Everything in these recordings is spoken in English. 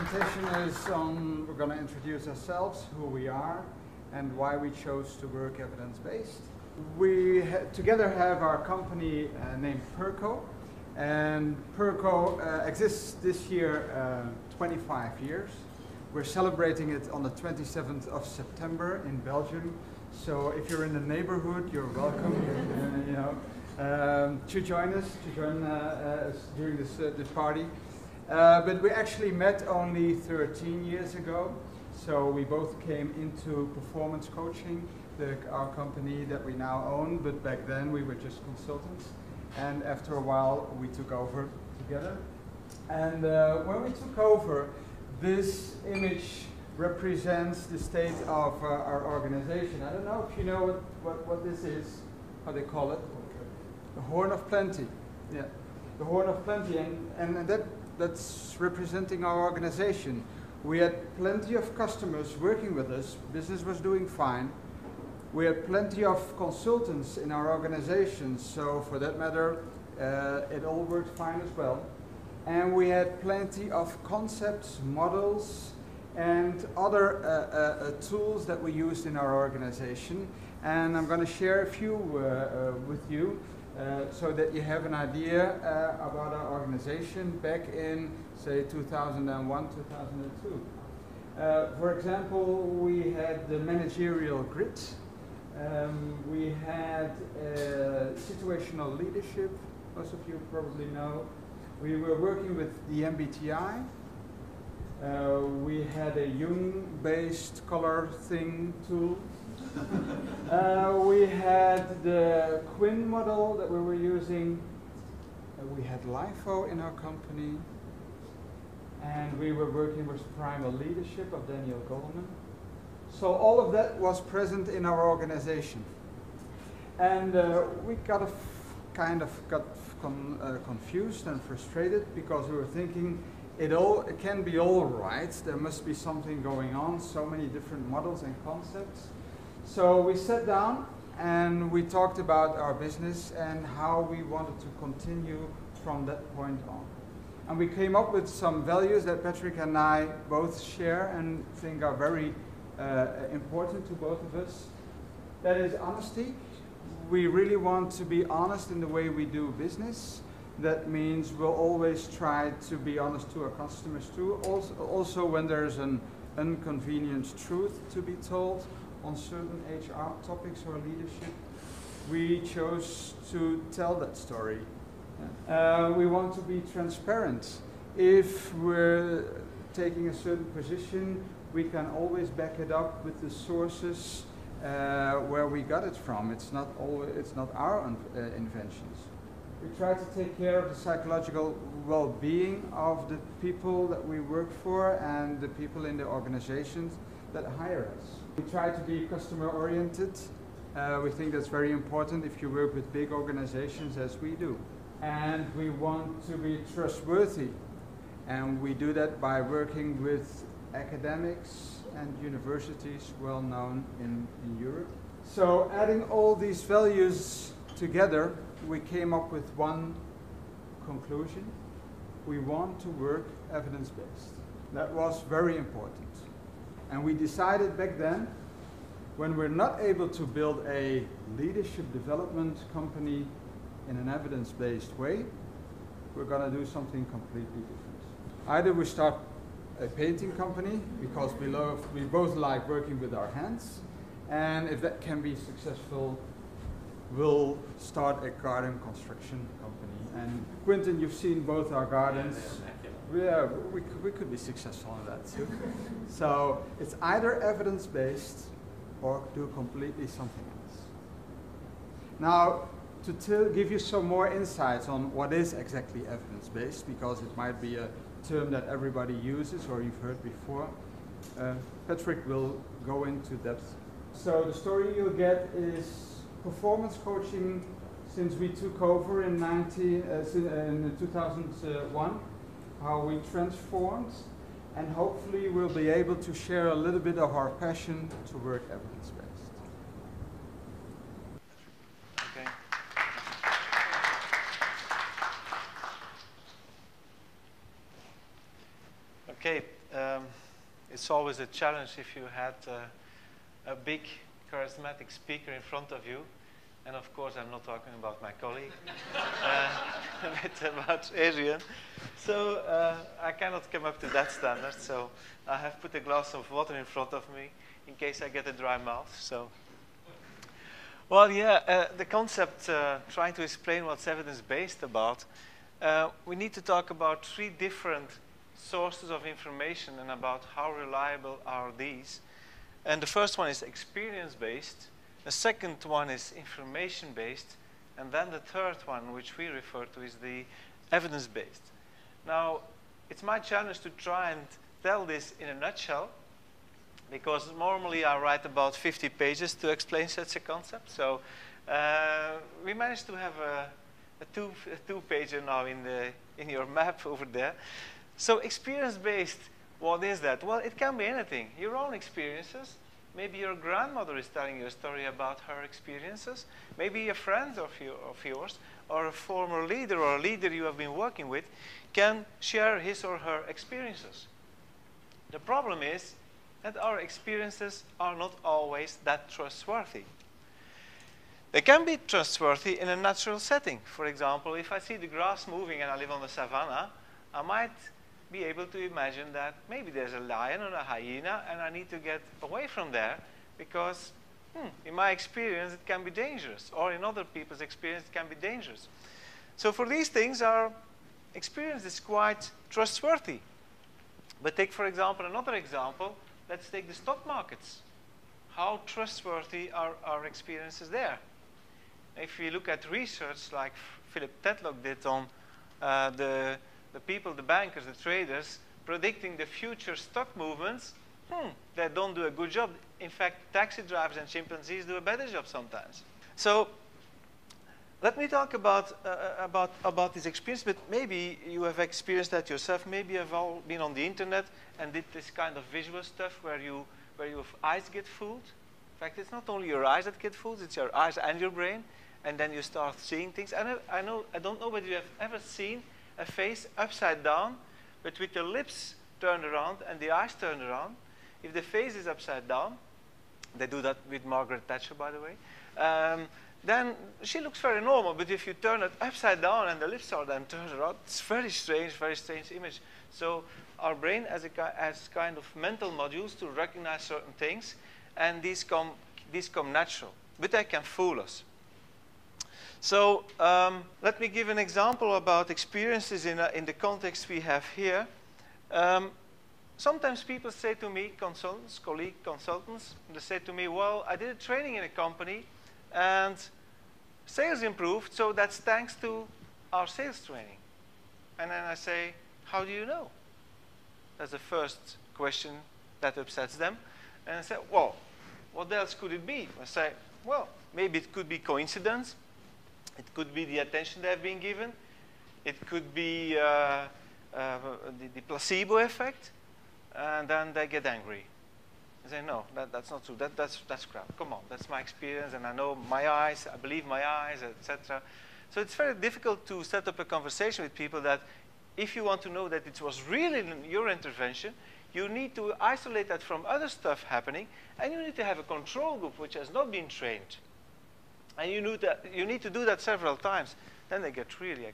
presentation is on, we're going to introduce ourselves, who we are, and why we chose to work evidence-based. We together have our company named Perco, and Perco exists this year 25 years. We're celebrating it on the 27th of September in Belgium, so if you're in the neighborhood, you're welcome to join us, during this party. But we actually met only 13 years ago, so we both came into performance coaching, our company that we now own, but back then we were just consultants, and after a while we took over together. And when we took over, this image represents the state of our organization. I don't know if you know what this is, how they call it. The Horn of Plenty. Yeah, the Horn of Plenty, and that's representing our organization. We had plenty of customers working with us, business was doing fine. We had plenty of consultants in our organization, so for that matter, it all worked fine as well. And we had plenty of concepts, models, and other tools that we used in our organization. And I'm going to share a few with you so that you have an idea about our organization back in, say, 2001, 2002. For example, we had the managerial grid. We had situational leadership, most of you probably know. We were working with the MBTI. We had a Jung-based color thing tool. We had the Quinn model that we were using. We had LIFO in our company. And we were working with Primal Leadership of Daniel Goleman. So all of that was present in our organization. And we got confused and frustrated because we were thinking it can be all right, there must be something going on, so many different models and concepts. So we sat down and we talked about our business and how we wanted to continue from that point on. And we came up with some values that Patrick and I both share and think are very important to both of us. That is honesty. We really want to be honest in the way we do business. That means we'll always try to be honest to our customers too. Also when there's an inconvenient truth to be told on certain HR topics or leadership, we chose to tell that story. We want to be transparent. If we're taking a certain position, we can always back it up with the sources where we got it from. It's not our inventions. We try to take care of the psychological well-being of the people that we work for and the people in the organizations that hire us. We try to be customer-oriented. We think that's very important if you work with big organizations as we do. And we want to be trustworthy. And we do that by working with academics and universities well known in Europe. So adding all these values together, we came up with one conclusion. We want to work evidence-based. That was very important. And we decided back then, when we're not able to build a leadership development company in an evidence-based way, we're going to do something completely different. Either we start a painting company, because we both like working with our hands, and if that can be successful, we'll start a garden construction company. And Quentin, you've seen both our gardens. Yeah, we could be successful in that too. So it's either evidence-based or do completely something else. Now, to give you some more insights on what is exactly evidence-based, because it might be a term that everybody uses or you've heard before, Patrick will go into depth. So the story you'll get is performance coaching since we took over in 2001, how we transformed, and hopefully we'll be able to share a little bit of our passion to work evidence-based. Okay. Okay, it's always a challenge if you had a big charismatic speaker in front of you. And of course, I'm not talking about my colleague, but about Adrian. So I cannot come up to that standard. So I have put a glass of water in front of me in case I get a dry mouth. So, well, yeah, the concept, trying to explain what's evidence-based about, we need to talk about 3 different sources of information and about how reliable are these. And the first one is experience-based. The second one is information-based. And then the third one, which we refer to, is the evidence-based. Now, it's my challenge to try and tell this in a nutshell, because normally I write about 50 pages to explain such a concept. So we managed to have a two-pager now in your map over there. So experience-based, what is that? Well, it can be anything. Your own experiences. Maybe your grandmother is telling you a story about her experiences. Maybe a friend of yours, or a former leader or a leader you have been working with, can share his or her experiences. The problem is that our experiences are not always that trustworthy. They can be trustworthy in a natural setting. For example, if I see the grass moving and I live on the savannah, I might be able to imagine that maybe there's a lion or a hyena and I need to get away from there because in my experience it can be dangerous, or in other people's experience it can be dangerous. So for these things, our experience is quite trustworthy. But take, for example, another example. Let's take the stock markets. How trustworthy are our experiences there? If we look at research like Philip Tetlock did on the people, the bankers, the traders, predicting the future stock movements, they don't do a good job. In fact, taxi drivers and chimpanzees do a better job sometimes. So let me talk about this experience, but maybe you have experienced that yourself. Maybe you've all been on the internet and did this kind of visual stuff where your eyes get fooled. In fact, it's not only your eyes that get fooled, it's your eyes and your brain, and then you start seeing things. I don't know whether you have ever seen a face upside down, but with the lips turned around and the eyes turned around. If the face is upside down, they do that with Margaret Thatcher, by the way, then she looks very normal. But if you turn it upside down and the lips are then turned around, it's very strange image. So our brain has kind of mental modules to recognize certain things, and these come natural, but they can fool us. So let me give an example about experiences in the context we have here. Sometimes people say to me, colleague consultants, they say to me, well, I did a training in a company and sales improved, so that's thanks to our sales training. And then I say, how do you know? That's the first question that upsets them. And I say, well, what else could it be? I say, well, maybe it could be coincidence. It could be the attention they've been given. It could be the placebo effect. And then they get angry. They say, no, that's not true. That's crap. Come on, that's my experience, and I know my eyes, I believe my eyes, etc. So it's very difficult to set up a conversation with people that if you want to know that it was really your intervention, you need to isolate that from other stuff happening, and you need to have a control group which has not been trained. And you need to do that several times. Then they get really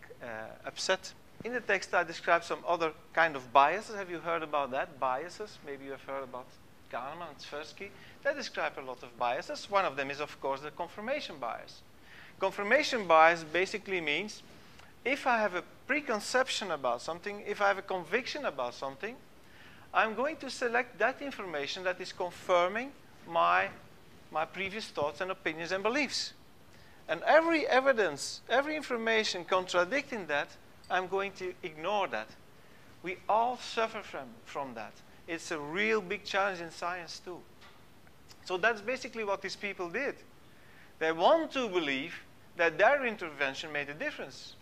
upset. In the text, I describe some other kind of biases. Have you heard about that? Biases. Maybe you have heard about Kahneman and Tversky. They describe a lot of biases. One of them is, of course, the confirmation bias. Confirmation bias basically means if I have a preconception about something, if I have a conviction about something, I'm going to select that information that is confirming my previous thoughts and opinions and beliefs. And every evidence, every information contradicting that, I'm going to ignore that. We all suffer from that. It's a real big challenge in science too. So that's basically what these people did. They want to believe that their intervention made a difference.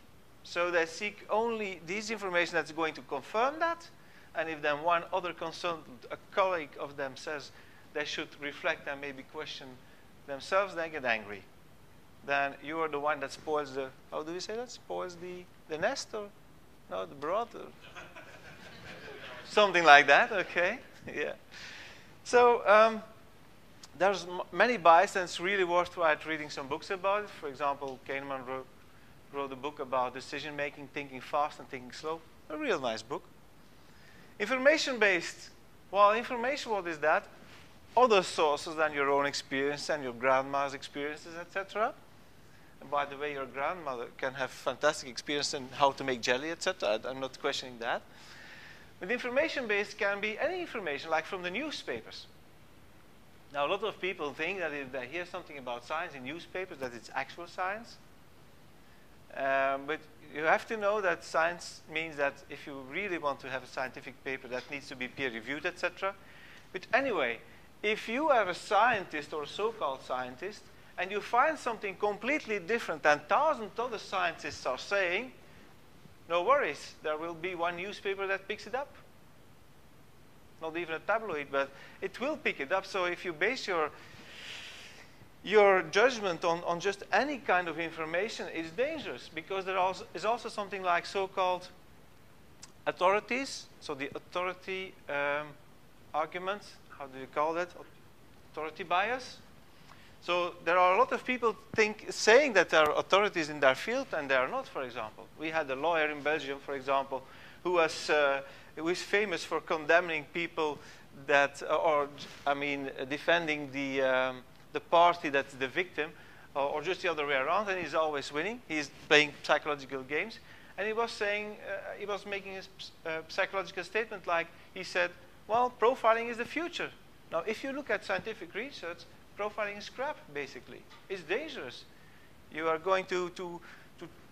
So they seek only this information that's going to confirm that. And if then one other consultant, a colleague of them, says they should reflect and maybe question themselves, they get angry. Then you are the one that spoils the, how do you say that? Spoils the nest, or no, the broth? Or Something like that, okay. Yeah. So there's many bias, and it's really worthwhile reading some books about it. For example, Kahneman wrote a book about decision-making, thinking fast and thinking slow. A real nice book. Information-based. Well, information, what is that? Other sources than your own experience and your grandma's experiences, etc. And by the way, your grandmother can have fantastic experience in how to make jelly, etc. I'm not questioning that. But information-based can be any information, like from the newspapers. Now, a lot of people think that if they hear something about science in newspapers, that it's actual science. But you have to know that science means that if you really want to have a scientific paper, that needs to be peer-reviewed, etc. But anyway, if you are a scientist or a so-called scientist, and you find something completely different than thousands of other scientists are saying, no worries, there will be one newspaper that picks it up. Not even a tabloid, but it will pick it up. So if you base your judgment on just any kind of information, it's dangerous, because there is also something like so-called authorities. So the authority argument, how do you call that? Authority bias. So there are a lot of people saying that there are authorities in their field, and they are not, for example. We had a lawyer in Belgium, for example, who was famous for condemning people that, defending the party that's the victim, or just the other way around, and he's always winning. He's playing psychological games. And he was saying, he was making a psychological statement like, he said, well, profiling is the future. Now, if you look at scientific research, profiling is crap, basically. It's dangerous. You are going to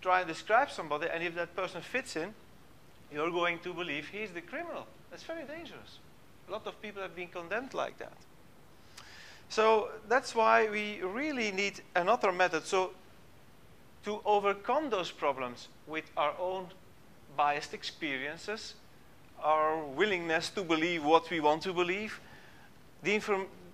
try and describe somebody, and if that person fits in, you're going to believe he's the criminal. That's very dangerous. A lot of people have been condemned like that. So that's why we really need another method. So to overcome those problems with our own biased experiences, our willingness to believe what we want to believe, the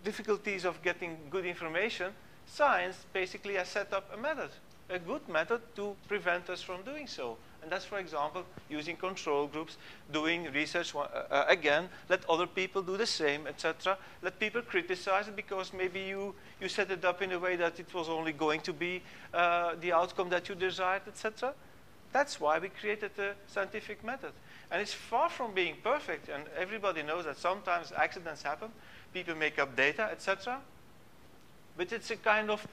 difficulties of getting good information, science basically has set up a method, a good method to prevent us from doing so. And that's, for example, using control groups, doing research again, let other people do the same, etc. Let people criticize it because maybe you set it up in a way that it was only going to be the outcome that you desired, etc. That's why we created the scientific method. And it's far from being perfect, and everybody knows that sometimes accidents happen, people make up data, etc. But it's a kind of,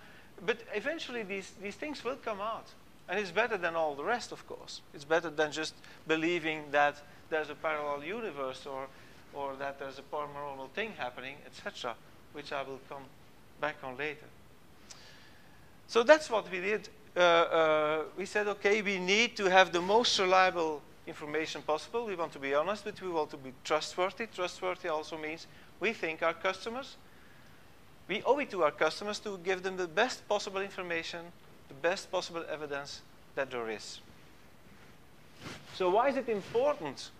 but eventually these things will come out. And it's better than all the rest, of course. It's better than just believing that there's a parallel universe or that there's a paranormal thing happening, etc., which I will come back on later. So that's what we did. We said, okay, we need to have the most reliable information possible. We want to be honest, but we want to be trustworthy. Trustworthy also means we think our customers, we owe it to our customers to give them the best possible information, the best possible evidence that there is. So why is it important?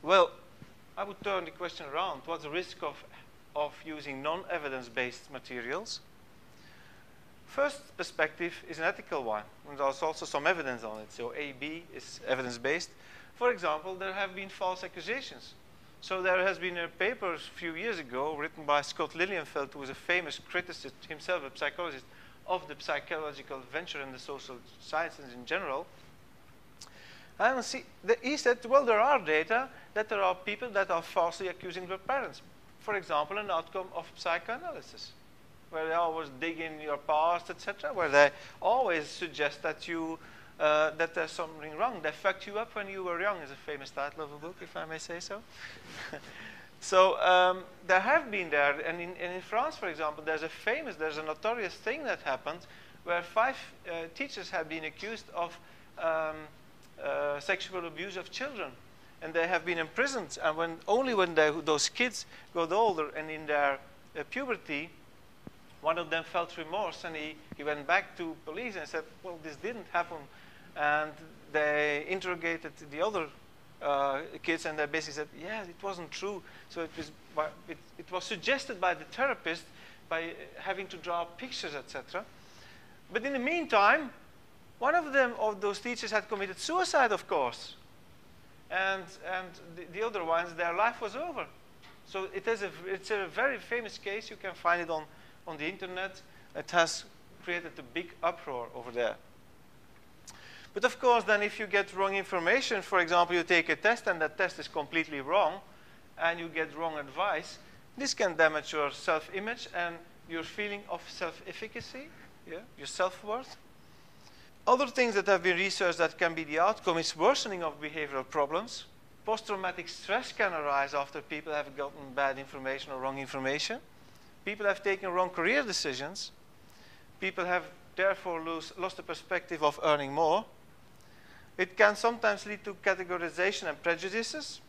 Well, I would turn the question around. What's the risk of using non-evidence-based materials? First perspective is an ethical one, and there's also some evidence on it. So A, B is evidence-based. For example, there have been false accusations. So there has been a paper a few years ago written by Scott Lilienfeld, who was a famous criticist, himself a psychologist, of the psychological venture and the social sciences in general. And he said, well, there are data that there are people that are falsely accusing their parents. For example, an outcome of psychoanalysis, where they always dig in your past, etc., where they always suggest that that there's something wrong. They fucked you up when you were young is a famous title of a book, if I may say so. So there have been there, and in France, for example, there's a notorious thing that happened where 5 teachers have been accused of sexual abuse of children, and they have been imprisoned. And only when those kids got older and in their puberty, one of them felt remorse, and he went back to police and said, well, this didn't happen. And they interrogated the other kids, and they basically said, yeah, it wasn't true. So it was suggested by the therapist by having to draw pictures, etc. But in the meantime, one of those teachers had committed suicide, of course. and the other ones, their life was over. So it's a very famous case. You can find it on the internet. It has created a big uproar over there. But of course, then if you get wrong information, for example, you take a test and that test is completely wrong, and you get wrong advice, this can damage your self-image and your feeling of self-efficacy, yeah, your self-worth. Other things that have been researched that can be the outcome is worsening of behavioral problems. Post-traumatic stress can arise after people have gotten bad information or wrong information. People have taken wrong career decisions. People have therefore lost the perspective of earning more. It can sometimes lead to categorization and prejudices.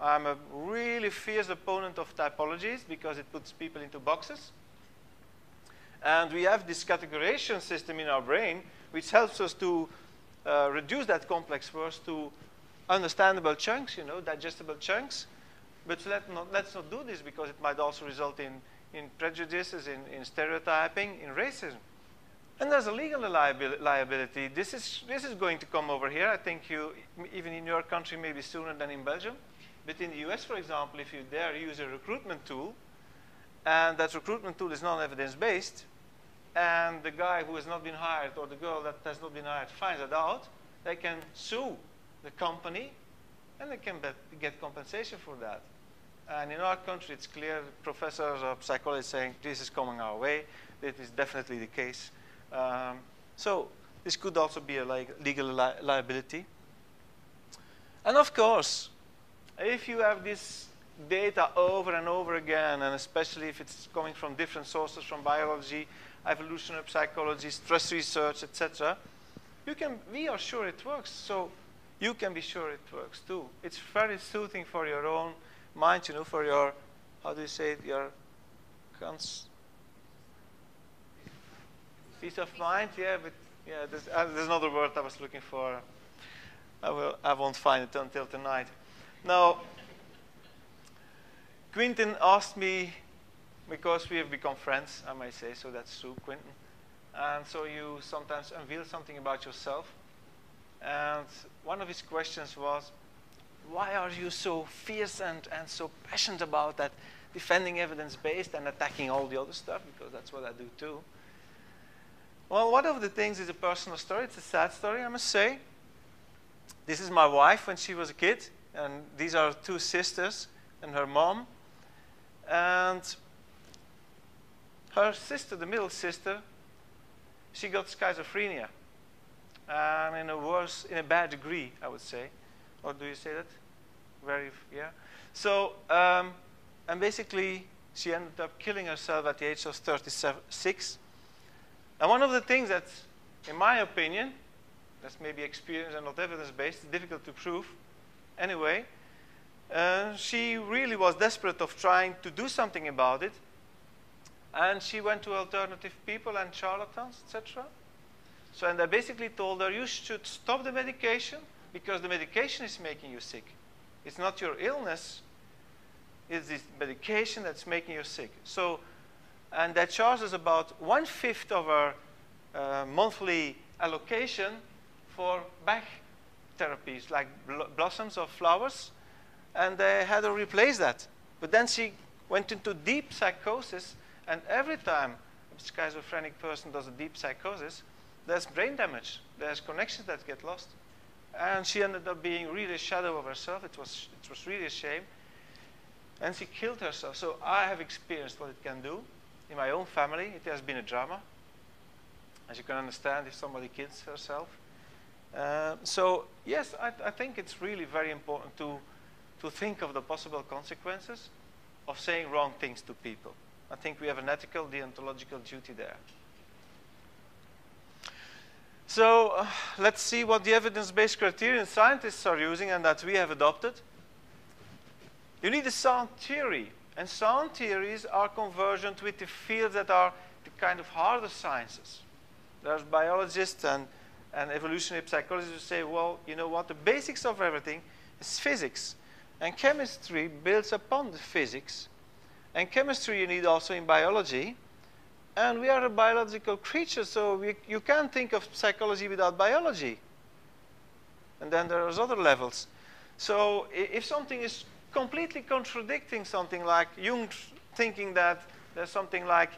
I'm a really fierce opponent of typologies because it puts people into boxes. And we have this categorization system in our brain which helps us to reduce that complex words to understandable chunks, you know, digestible chunks. But let's not do this because it might also result in prejudices, in stereotyping, in racism. And there's a legal liability. This is going to come over here. I think even in your country, maybe sooner than in Belgium. But in the US, for example, if you dare use a recruitment tool, and that recruitment tool is non-evidence-based, and the guy who has not been hired or the girl that has not been hired finds it out, they can sue the company, and they can get compensation for that. And in our country, it's clear, professors or psychologists saying, this is coming our way. This is definitely the case. So this could also be a legal liability. And of course, if you have this data over and over again, and especially if it's coming from different sources, from biology, evolutionary psychology, stress research, etc., we are sure it works. So you can be sure it works too. It's very soothing for your own mind, you know, for your, how do you say it, your peace of mind. Yeah, but yeah, there's another word I was looking for. I won't find it until tonight. Now, Quentin asked me, because we have become friends, I might say, so that's true, Quentin. And so you sometimes unveil something about yourself. And one of his questions was, why are you so fierce and so passionate about that, defending evidence-based and attacking all the other stuff? Because that's what I do too. Well, one of the things is a personal story. It's a sad story, I must say. This is my wife when she was a kid. And these are two sisters and her mom. And her sister, the middle sister, she got schizophrenia. And in a bad degree, I would say. Or do you say that? Yeah. So, and basically, she ended up killing herself at the age of 36. And one of the things that, in my opinion, that's maybe experience and not evidence-based, it's difficult to prove. Anyway, she really was desperate of trying to do something about it. And she went to alternative people and charlatans, etc. So, and they basically told her, you should stop the medication because the medication is making you sick. It's not your illness, it's this medication that's making you sick. So, and that charges about 1/5 of our monthly allocation for Bach therapies, like blossoms of flowers, and they had to replace that. But then she went into deep psychosis, and every time a schizophrenic person does a deep psychosis, there's brain damage, there's connections that get lost. And she ended up being really a shadow of herself. It was really a shame. And she killed herself. So I have experienced what it can do. In my own family, it has been a drama. As you can understand, if somebody kills herself. So yes, I think it's really very important to think of the possible consequences of saying wrong things to people. I think we have an ethical, deontological duty there. So let's see what the evidence-based criterion scientists are using and that we have adopted. You need a sound theory. And sound theories are convergent with the fields that are the kind of harder sciences. There's biologists and evolutionary psychologists who say, well, you know what, the basics of everything is physics. And chemistry builds upon the physics. And chemistry you need also in biology. And we are a biological creature, so you can't think of psychology without biology. And then there are other levels. So if something is completely contradicting something, like Jung thinking that there's something like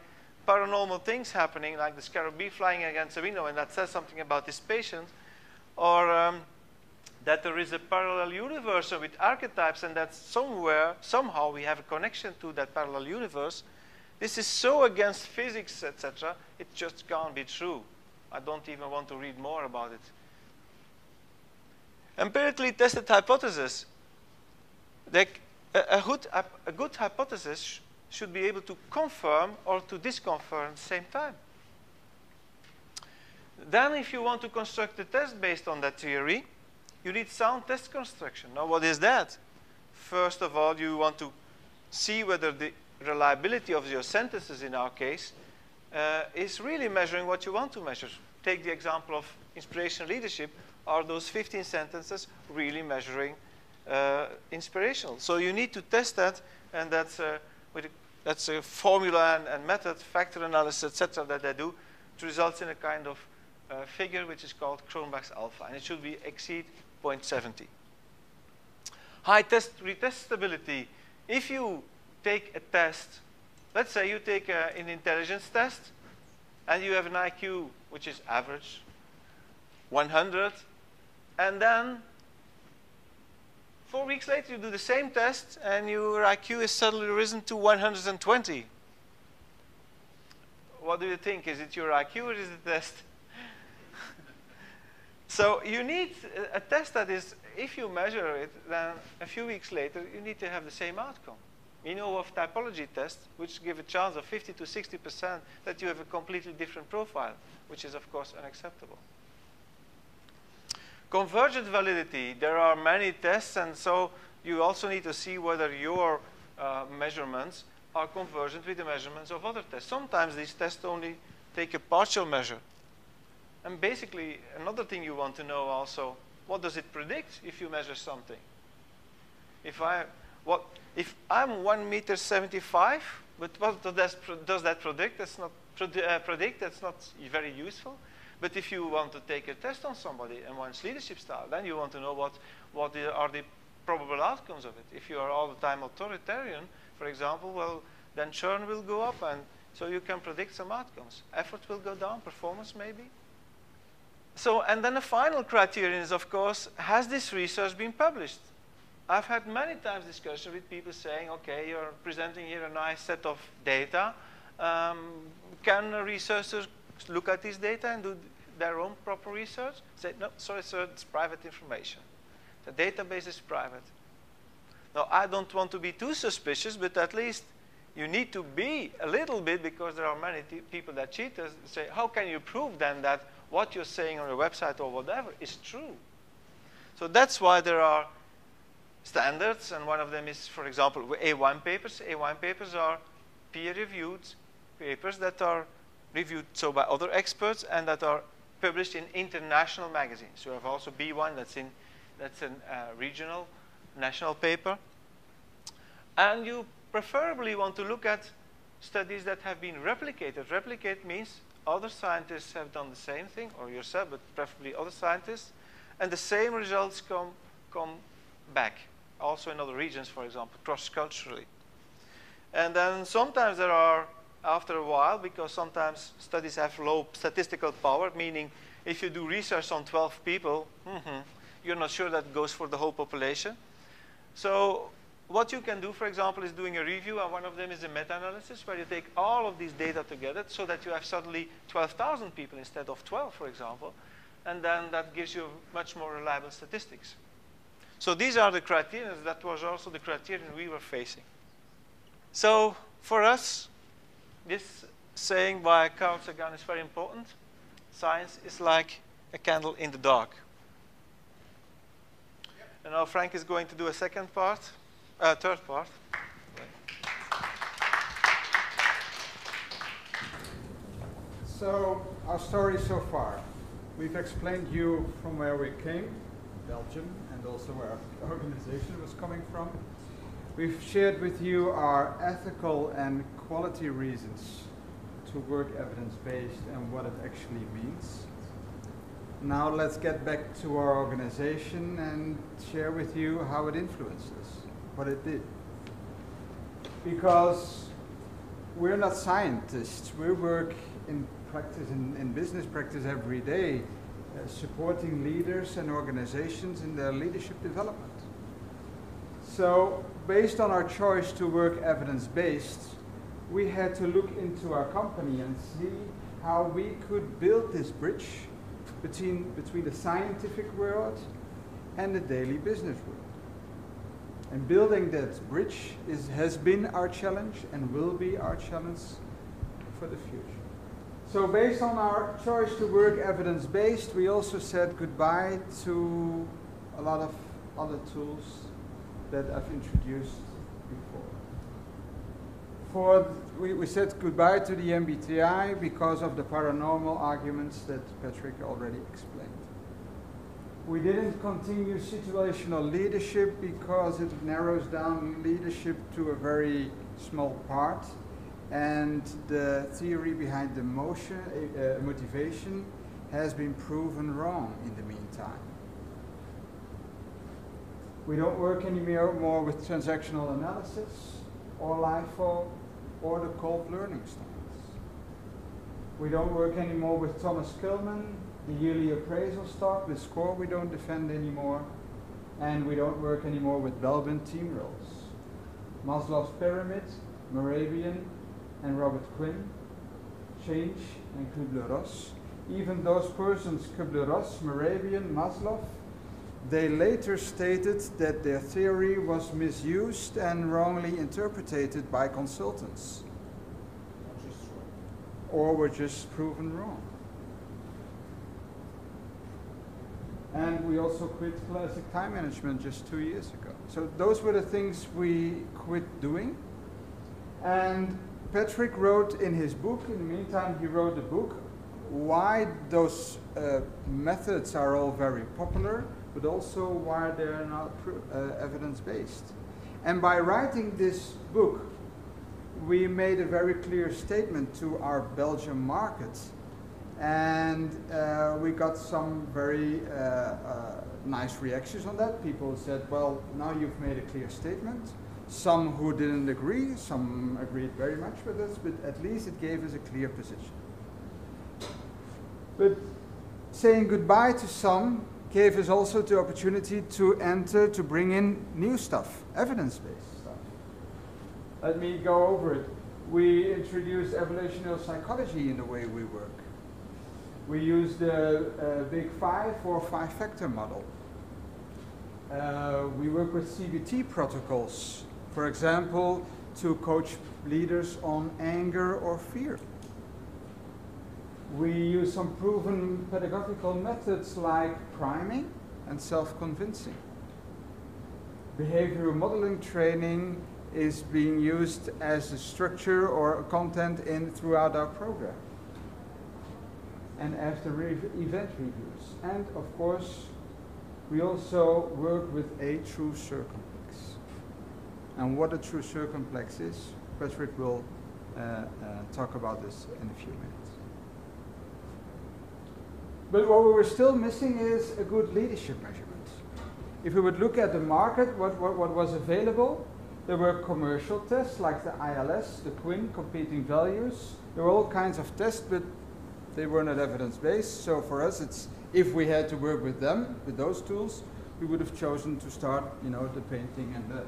paranormal things happening, like the scarab bee flying against the window, and that says something about this patient, or that there is a parallel universe with archetypes, and that somehow we have a connection to that parallel universe. This is so against physics, etc. It just can't be true. I don't even want to read more about it. Empirically tested hypothesis. A good hypothesis should be able to confirm or to disconfirm at the same time. Then if you want to construct a test based on that theory, you need sound test construction. Now what is that? First of all, you want to see whether the reliability of your sentences in our case is really measuring what you want to measure. Take the example of inspirational leadership. Are those 15 sentences really measuring inspirational? So you need to test that, and that's a formula and method, factor analysis, etc. that they do. It results in a kind of figure which is called Cronbach's alpha, and it should exceed 0.70. High retestability. If you take a test, let's say you take an intelligence test, and you have an IQ which is average, 100, and then 4 weeks later you do the same test, and your IQ is suddenly risen to 120. What do you think? Is it your IQ or is it the test? So you need a test that is, if you measure it, then a few weeks later you need to have the same outcome. You know of typology tests which give a chance of 50 to 60% that you have a completely different profile, which is of course unacceptable. Convergent validity. There are many tests, and so you also need to see whether your measurements are convergent with the measurements of other tests. Sometimes these tests only take a partial measure. And basically, another thing you want to know also, what does it predict if you measure something? If I'm 1.75 m, but what does that predict? That's not predict. That's not very useful. But if you want to take a test on somebody and one's leadership style, then you want to know what are the probable outcomes of it. If you are all the time authoritarian, for example, well, then churn will go up, and so you can predict some outcomes. Effort will go down, performance maybe. So, and then the final criterion is, of course, has this research been published? I've had many times discussion with people saying, okay, you're presenting here a nice set of data. Can researchers look at this data and do their own proper research? Say, no, sorry, sir, it's private information. The database is private. Now, I don't want to be too suspicious, but at least you need to be a little bit, because there are many people that cheat us, say, how can you prove then that what you're saying on your website or whatever is true? So that's why there are standards, and one of them is, for example, A1 papers. A1 papers are peer-reviewed papers that are reviewed by other experts and that are published in international magazines. You have also B1, that's a regional, national paper. And you preferably want to look at studies that have been replicated. Replicate means other scientists have done the same thing, or yourself, but preferably other scientists, and the same results come back, also in other regions, for example, cross-culturally. And then sometimes there are, after a while, because sometimes studies have low statistical power, meaning if you do research on 12 people, you're not sure that goes for the whole population. So what you can do, for example, is doing a review, and one of them is a meta-analysis, where you take all of these data together so that you have suddenly 12,000 people instead of 12, for example, and then that gives you much more reliable statistics. So these are the criteria. That was also the criterion we were facing. So for us, this saying by Carl Sagan is very important. Science is like a candle in the dark. Yep. And now Frank is going to do a third part. So our story so far. We've explained you from where we came, Belgium, and also where our organization was coming from. We've shared with you our ethical and quality reasons to work evidence-based and what it actually means. now let's get back to our organization and share with you how it influenced us, what it did. Because we're not scientists, we work in practice, in business practice every day, supporting leaders and organizations in their leadership development. So, based on our choice to work evidence-based, we had to look into our company and see how we could build this bridge between the scientific world and the daily business world. And building that bridge has been our challenge and will be our challenge for the future. So based on our choice to work evidence-based, we also said goodbye to a lot of other tools that I've introduced before. We said goodbye to the MBTI because of the paranormal arguments that Patrick already explained. We didn't continue situational leadership because it narrows down leadership to a very small part, and the theory behind the motivation has been proven wrong in the meantime. We don't work anymore with transactional analysis or LIFO or the cold learning styles. We don't work anymore with Thomas Kilman, the yearly appraisal stock, the score we don't defend anymore, and we don't work anymore with Belbin team roles. Maslow's pyramid, Moravian, and Robert Quinn, Change, and Kubler-Ross. Even those persons, Kubler-Ross, Moravian, Maslow, they later stated that their theory was misused and wrongly interpreted by consultants, or were just proven wrong. And we also quit classic time management just 2 years ago. So those were the things we quit doing. And Patrick wrote in his book, in the meantime he wrote a book, why those methods are all very popular, but also why they're not evidence-based. And by writing this book, we made a very clear statement to our Belgian market. And we got some very nice reactions on that. People said, well, now you've made a clear statement. Some who didn't agree, some agreed very much with us, but at least it gave us a clear position. But saying goodbye to some gave us also the opportunity to bring in new stuff, evidence-based stuff. Let me go over it. We introduced evolutionary psychology in the way we work. We use the Big Five or five-factor model. We work with CBT protocols, for example, to coach leaders on anger or fear. We use some proven pedagogical methods like priming and self-convincing. Behavioral modeling training is being used as a structure or a content throughout our program. And after event reviews. And of course, we also work with a true circumplex. And what a true circumplex is, Patrick will talk about this in a few minutes. But what we were still missing is a good leadership measurement. If we would look at the market, what was available, there were commercial tests like the ILS, the Quinn, competing values. There were all kinds of tests, but they were not evidence-based. So for us, it's if we had to work with them, with those tools, we would have chosen to start, the painting and the.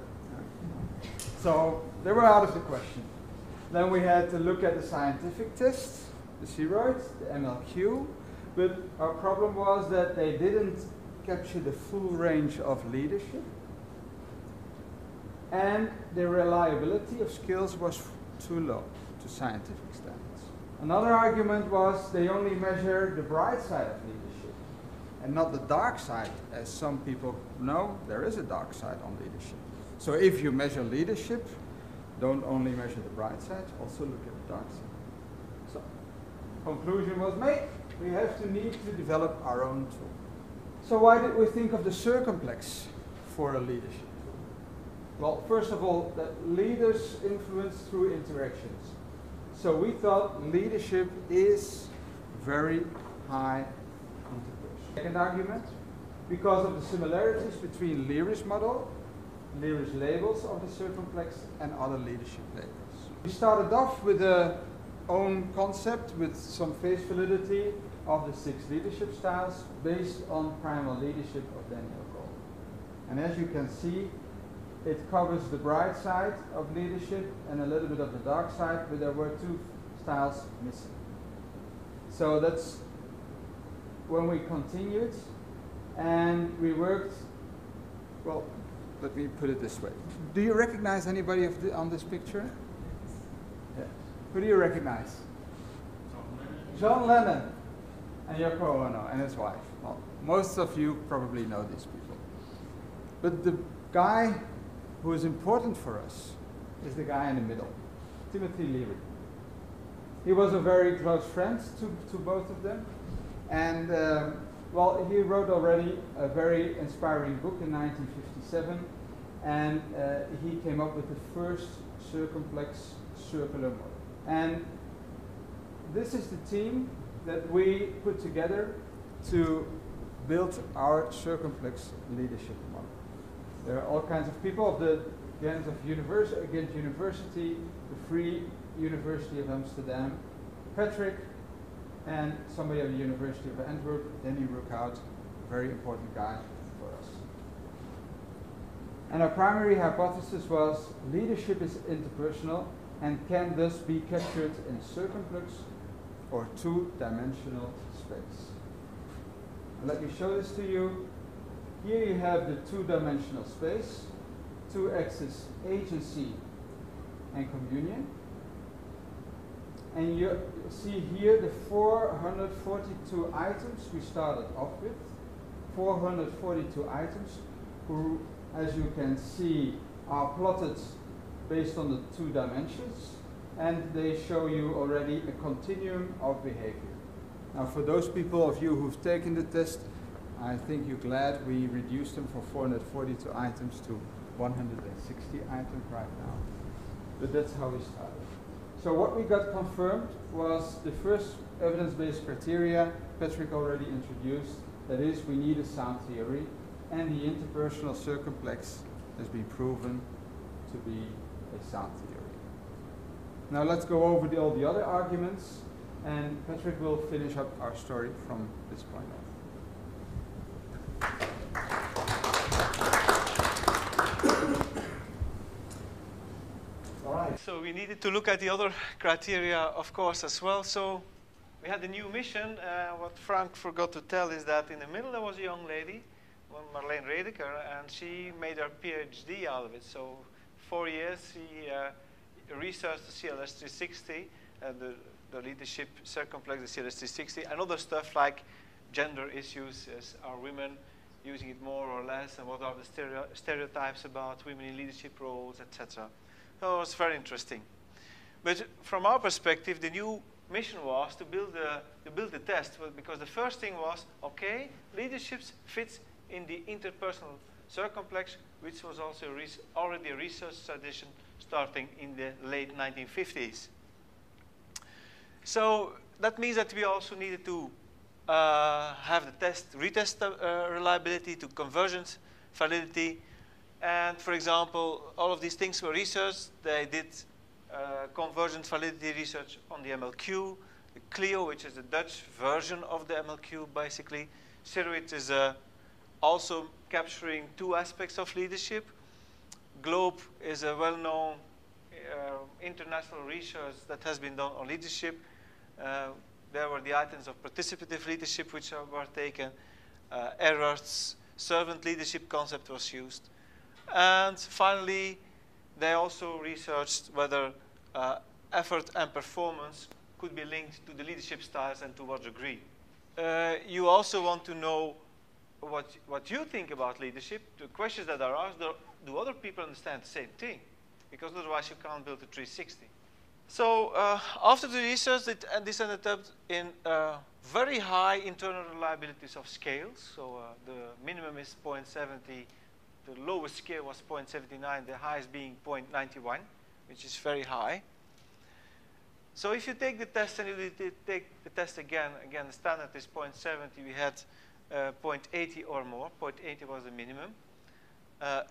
So they were out of the question. Then we had to look at the scientific tests, the CROID, the MLQ. But our problem was that they didn't capture the full range of leadership, and the reliability of skills was too low to scientific standards. Another argument was they only measure the bright side of leadership and not the dark side. As some people know, there is a dark side on leadership. So if you measure leadership, don't only measure the bright side, also look at the dark side. So, conclusion was made. We need to develop our own tool. So why did we think of the circumplex for a leadership tool? Well, first of all, that leaders influence through interactions. So we thought leadership is very high integration. Second argument, because of the similarities between Leader's model, Leader's labels of the circumplex, and other leadership labels. We started off with a own concept with some face validity of the 6 leadership styles based on primal leadership of Daniel Goleman. And as you can see, it covers the bright side of leadership and a little bit of the dark side, but there were 2 styles missing. So that's when we continued and we worked, well, let me put it this way. Do you recognize anybody on this picture? Yes. Who do you recognize? John Lennon and Yoko Ono and his wife. Well, most of you probably know these people. But the guy who is important for us is the guy in the middle, Timothy Leary. He was a very close friend to both of them. And well, he wrote already a very inspiring book in 1957, and he came up with the first circumplex circular model. And this is the team that we put together to build our circumplex leadership model. There are all kinds of people of the Ghent University, the Free University of Amsterdam, Patrick, and somebody at the University of Antwerp, Danny Rookhout, a very important guy for us. And our primary hypothesis was leadership is interpersonal and can thus be captured in circumplex or 2-dimensional space. And let me show this to you. Here you have the 2-dimensional space, 2-axis agency and communion. And you see here the 442 items we started off with. 442 items who, as you can see, are plotted based on the 2 dimensions, and they show you already a continuum of behavior. Now, for those people of you who've taken the test, I think you're glad we reduced them from 442 items to 160 items right now. But that's how we started. So what we got confirmed was the first evidence-based criteria Patrick already introduced. That is, we need a sound theory, and the interpersonal circumplex has been proven to be a sound theory. Now let's go over all the other arguments, and Patrick will finish up our story from this point on. So we needed to look at the other criteria, of course, as well. So we had a new mission. What Frank forgot to tell is that in the middle there was a young lady, Marleen Redeker, and she made her PhD out of it. So 4 years she researched the CLS360, the Leadership Circumplex, the CLS360, and other stuff like gender issues. Are women using it more or less, and what are the stereotypes about women in leadership roles, etc. So it was very interesting. But from our perspective, the new mission was to build the test, because the first thing was, okay, leadership fits in the interpersonal circumplex, which was also already a research tradition starting in the late 1950s. So that means that we also needed to have the retest reliability to convergence, validity. And for example, all of these things were researched. They did convergent validity research on the MLQ, the Clio, which is the Dutch version of the MLQ, basically. Ciruit is also capturing 2 aspects of leadership. GLOBE is a well-known international research that has been done on leadership. There were the items of participative leadership which were taken. Errors, servant leadership concept was used. And finally, they also researched whether effort and performance could be linked to the leadership styles and to what degree. You also want to know what you think about leadership. The questions that are asked, do other people understand the same thing? Because otherwise you can't build a 360. So after the research, this ended up in very high internal reliabilities of scales. So the minimum is 0.70. The lowest scale was 0.79, the highest being 0.91, which is very high. So if you take the test and you take the test again, the standard is 0.70, we had 0.80 or more. 0.80 was the minimum.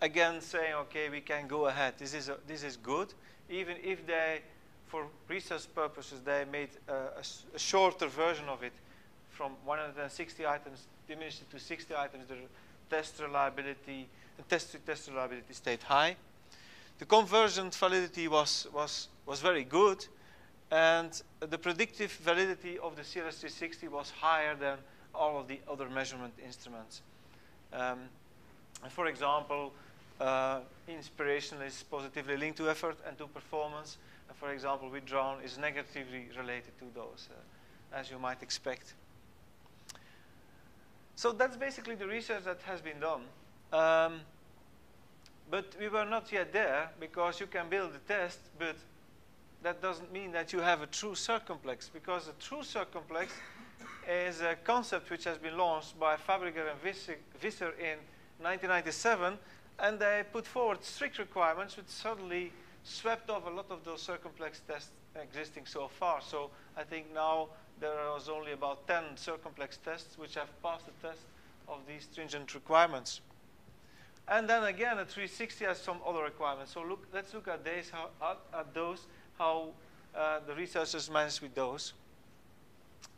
Again, saying, okay, we can go ahead. This is good. Even if they, for research purposes, they made a shorter version of it from 160 items, diminished it to 60 items, the test reliability, the test-to-test reliability stayed high. The convergent validity was very good, and the predictive validity of the CLS360 was higher than all of the other measurement instruments. For example, inspiration is positively linked to effort and to performance. And for example, withdrawn is negatively related to those, as you might expect. So that's basically the research that has been done. But we were not yet there, because you can build a test, but that doesn't mean that you have a true circumplex, because a true circumplex is a concept which has been launched by Fabriger and Visser in 1997, and they put forward strict requirements which suddenly swept off a lot of those circumplex tests existing so far. So I think now there is only about 10 circumplex tests which have passed the test of these stringent requirements. And then again, a 360 has some other requirements. So let's look at those, how the researchers managed with those.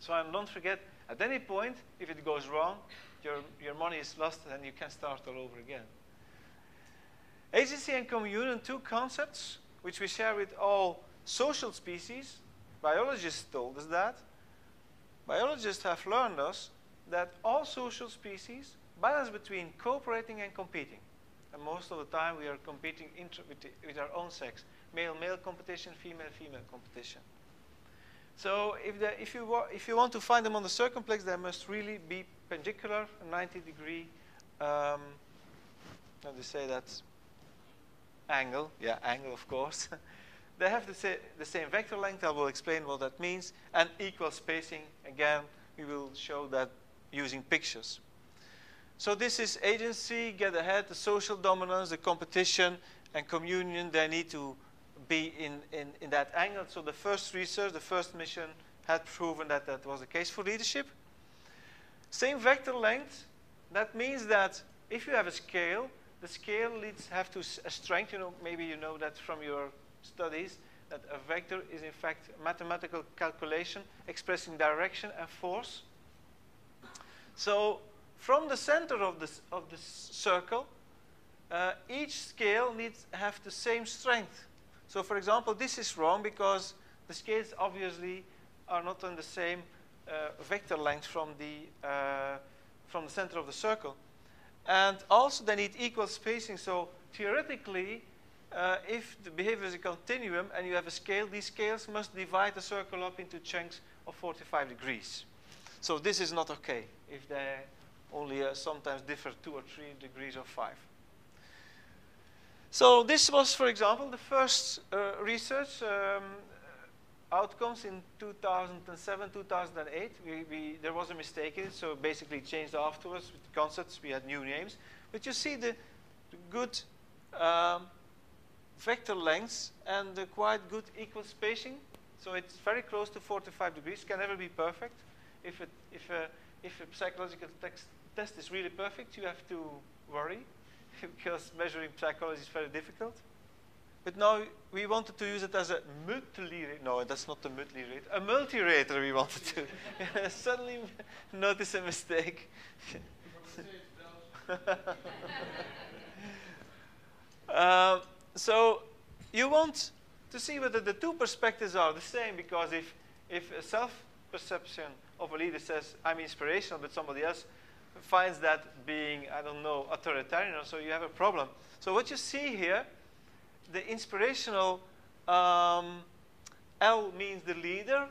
So don't forget, at any point, if it goes wrong, your money is lost and you can start all over again. Agency and communion, two concepts which we share with all social species. Biologists told us that. Biologists have learned us that all social species balance between cooperating and competing. And most of the time we are competing with our own sex. Male-male competition, female-female competition. So if you want to find them on the circumplex, they must really be perpendicular, 90-degree, how do you say that? Angle. Yeah, angle, of course. They have the same vector length. I will explain what that means. And equal spacing. Again, we will show that using pictures. So this is agency, get ahead, the social dominance, the competition, and communion. They need to be in that angle. So the first research, the first mission had proven that that was the case for leadership. Same vector length. That means that if you have a scale, the scale have to a strength. You know, maybe you know that from your studies, that a vector is in fact a mathematical calculation expressing direction and force. So from the center of the circle, each scale have the same strength. So for example, this is wrong because the scales obviously are not on the same vector length from the center of the circle. And also they need equal spacing. So theoretically, if the behavior is a continuum and you have a scale, these scales must divide the circle up into chunks of 45 degrees. So this is not okay if they only sometimes differ 2 or 3 degrees or 5. So this was, for example, the first research outcomes in 2007, 2008. There was a mistake in it, so basically changed afterwards with the concepts. We had new names. But you see the good vector lengths and the quite good equal spacing. So it's very close to 45 degrees. Can never be perfect. If a psychological test is really perfect, you have to worry because measuring psychology is very difficult. But now we wanted to use it as a multi-rater. No, that's not a multi-rater. A multi-rater we wanted to. Suddenly notice a mistake. So you want to see whether the two perspectives are the same, because if a self-perception of a leader says, I'm inspirational, but somebody else finds that being, I don't know, authoritarian, so you have a problem. So what you see here, the inspirational L means the leader,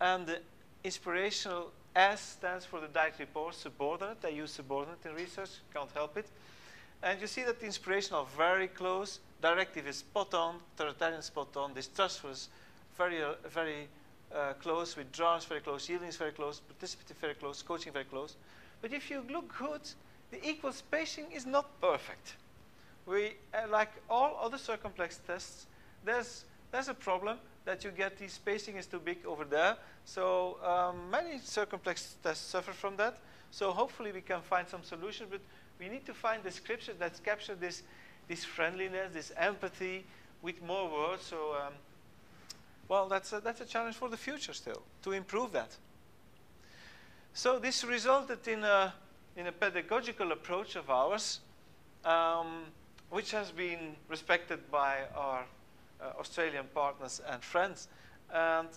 and the inspirational S stands for the direct report, subordinate. I use subordinate in research, can't help it. And you see that the inspirational are very close, directive is spot on, authoritarian spot on, distrustful is very close, withdrawal is very close, yielding is very close, participative very close, coaching very close. But if you look good, the equal spacing is not perfect. We, like all other circumplex tests, there's a problem that you get the spacing is too big over there. So many circumplex tests suffer from that. So hopefully we can find some solutions, but we need to find descriptions that capture this friendliness, this empathy with more words. So, well, that's a challenge for the future still, to improve that. So this resulted in a pedagogical approach of ours, which has been respected by our Australian partners and friends. And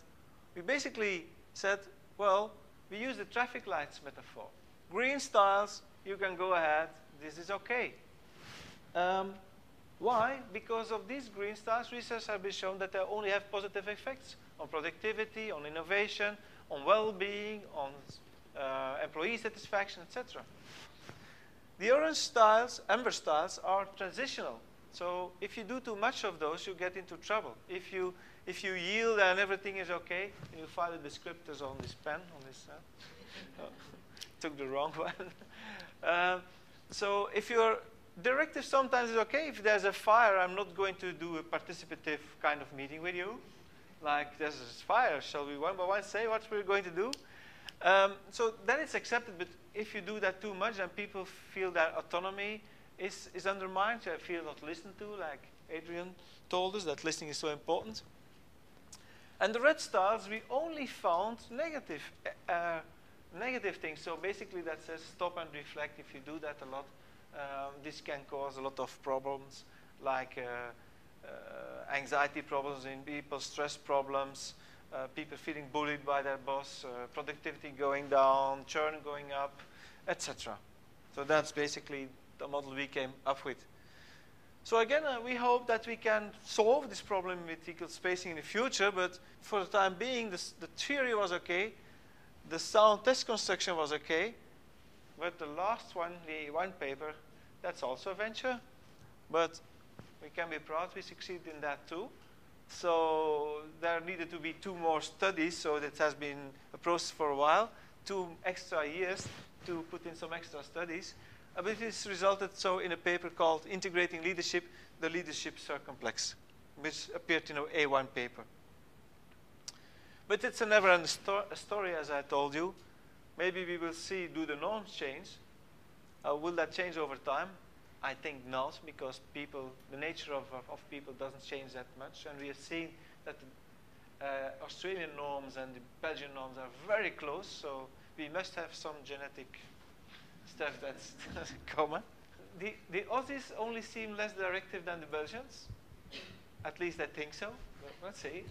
we basically said, well, we use the traffic lights metaphor. Green styles, you can go ahead, this is okay. Why? Because of these green styles, research has been shown that they only have positive effects on productivity, on innovation, on well-being, on employee satisfaction, etc. The orange styles, amber styles, are transitional. So if you do too much of those, you get into trouble. If you yield and everything is okay, you find the descriptors on this pen, on this. Took the wrong one. So if your directive sometimes is okay, if there's a fire, I'm not going to do a participative kind of meeting with you. Like, there's a fire, shall we one by one say what we're going to do? So then it's accepted, but if you do that too much, then people feel that autonomy is undermined, they feel not listened to, like Adrian told us, that listening is so important. And the red stars, we only found negative things. So basically that says stop and reflect. If you do that a lot, this can cause a lot of problems, like anxiety problems in people, stress problems, people feeling bullied by their boss, productivity going down, churn going up, etc. So that's basically the model we came up with. So again, we hope that we can solve this problem with equal spacing in the future, but for the time being, the theory was okay, the sound test construction was okay, but the last one, the one paper, that's also a venture, but we can be proud we succeeded in that too. So there needed to be 2 more studies, so that has been a process for a while, 2 extra years to put in some extra studies. But it has resulted so in a paper called Integrating Leadership, the Leadership Circumplex, which appeared in an A1 paper. But it's a never-ending story, as I told you. Maybe we will see, do the norms change? Will that change over time? I think not, because people, the nature of people doesn't change that much. And we have seen that the Australian norms and the Belgian norms are very close, so we must have some genetic stuff that's common. The Aussies only seem less directive than the Belgians. At least I think so. But let's see.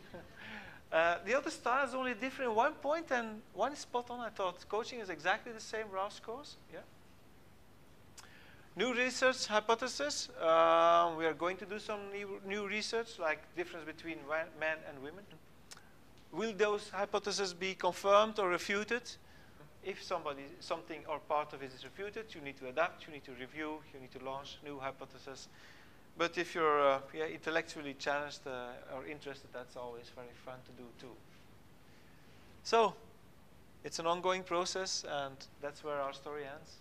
The other styles only differ in 1 point, and one is spot on. I thought coaching is exactly the same RAW scores. Yeah. New research hypothesis. We are going to do some new research, like difference between men and women. Will those hypotheses be confirmed or refuted? If something or part of it is refuted, you need to adapt, you need to review, you need to launch new hypotheses. But if you're intellectually challenged or interested, that's always very fun to do too. So, it's an ongoing process, and that's where our story ends.